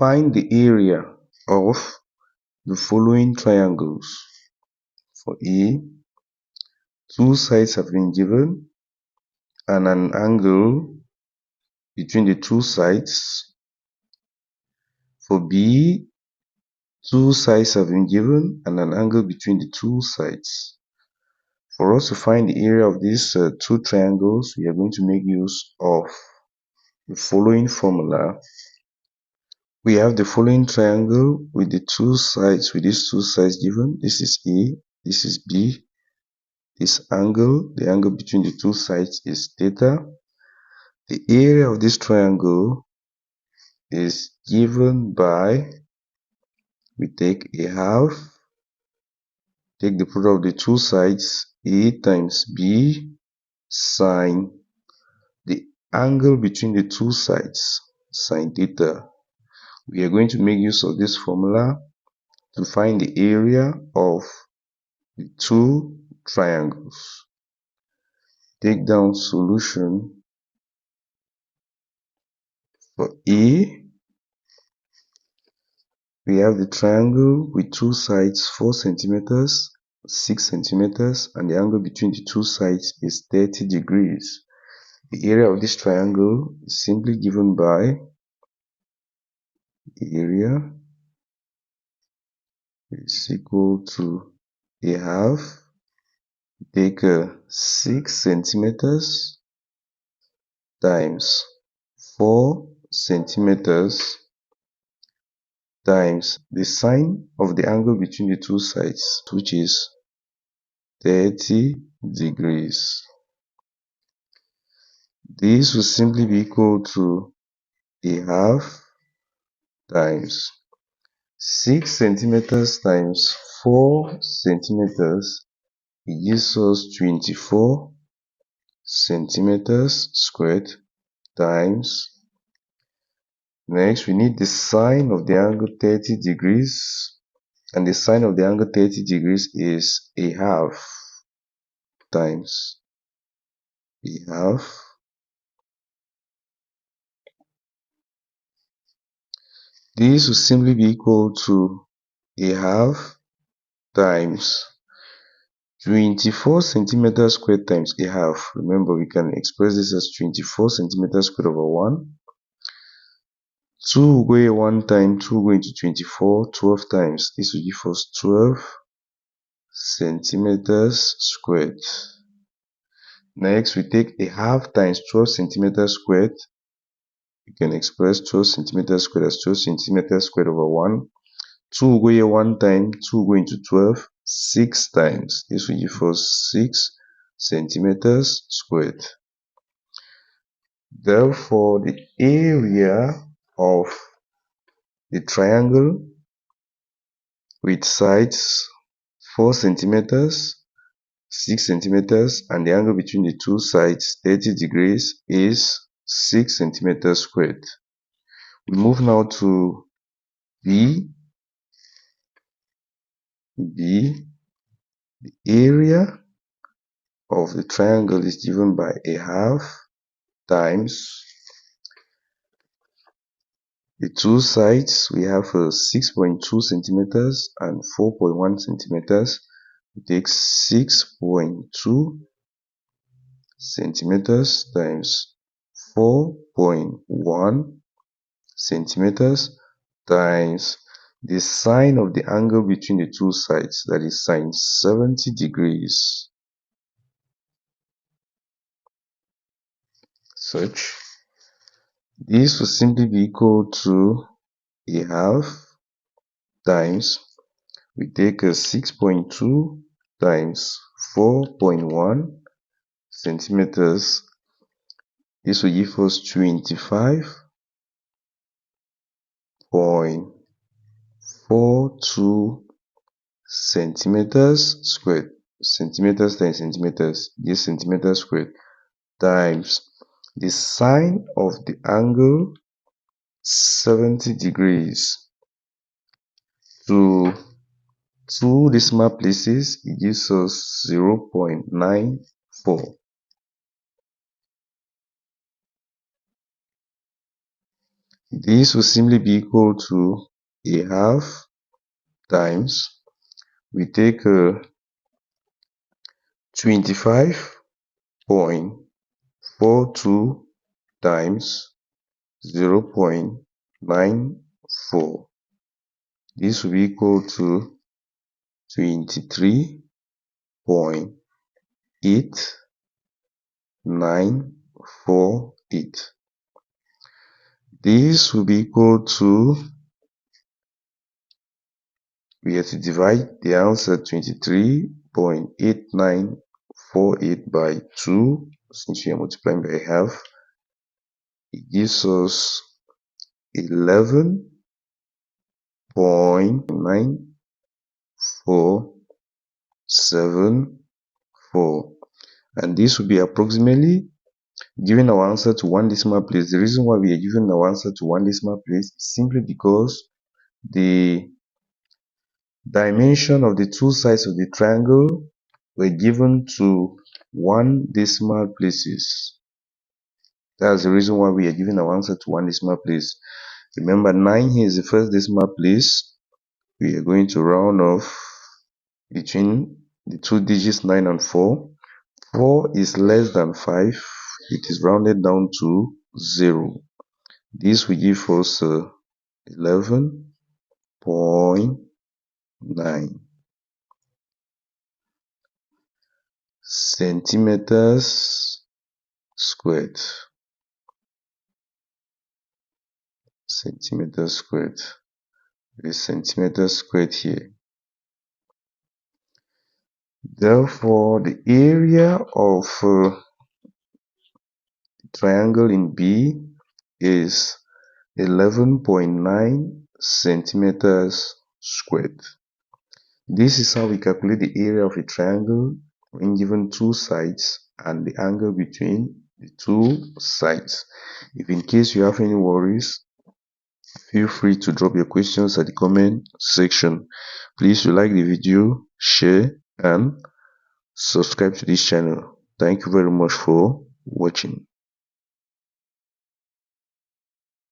Find the area of the following triangles. For A, two sides have been given and an angle between the two sides. For B, two sides have been given and an angle between the two sides. For us to find the area of these two triangles, we are going to make use of the following formula. We have the following triangle with these two sides given. This is A, this is B. This angle, the angle between the two sides is theta. The area of this triangle is given by, we take a half, take the product of the two sides, A times B sine the angle between the two sides, sine theta. We are going to make use of this formula to find the area of the two triangles. Take down solution. For A, we have the triangle with two sides 4 centimeters, 6 centimeters, and the angle between the two sides is 30 degrees. The area of this triangle is simply given by area is equal to a half. Take 6 centimeters times 4 centimeters times the sine of the angle between the two sides, which is 30 degrees. This will simply be equal to a half times 6 centimeters times 4 centimeters. It gives us 24 centimeters squared times. Next, we need the sine of the angle 30 degrees. And the sine of the angle 30 degrees is a half times a half. This will simply be equal to a half times 24 centimeters squared times a half. Remember, we can express this as 24 centimeters squared over 1. 2 will go here 1 time, 2 will go into 24, 12 times. This will give us 12 centimeters squared. Next, we take a half times 12 centimeters squared. You can express 12 centimeters squared as 12 centimeters squared over 1. 2 will go here 1 time, 2 will go into 12, 6 times. This will give us 6 centimeters squared. Therefore, the area of the triangle with sides 4 centimeters, 6 centimeters, and the angle between the two sides 30 degrees is 6 centimeters squared. We move now to B. The area of the triangle is given by a half times the two sides. We have 6.2 centimeters and 4.1 centimeters. We take 6.2 centimeters times 4.1 centimeters times the sine of the angle between the two sides, that is sine 70 degrees. Such. This will simply be equal to a half times, we take a 6.2 times 4.1 centimeters. This will give us 25.42 centimeters squared. Centimeters times centimeters, this centimeters squared, times the sine of the angle 70 degrees. To two decimal places, it gives us 0.94. This will simply be equal to a half times, we take 25.42 times 0.94. This will be equal to 23.8948. This will be equal to, we have to divide the answer 23.8948 by 2. Since we are multiplying by half, it gives us 11.9474, and this will be approximately giving our answer to one decimal place. The reason why we are giving our answer to one decimal place is simply because the dimension of the two sides of the triangle were given to one decimal places. That's the reason why we are giving our answer to one decimal place. Remember, 9 here is the first decimal place. We are going to round off between the two digits 9 and 4. 4 is less than 5. It is rounded down to 0. This will give us 11.9 centimeters squared. Centimeters squared. The centimeters squared here. Therefore, the area of triangle in B is 11.9 centimeters squared. This is how we calculate the area of a triangle when given two sides and the angle between the two sides. If in case you have any worries, feel free to drop your questions at the comment section. Please like the video, share, and subscribe to this channel. Thank you very much for watching.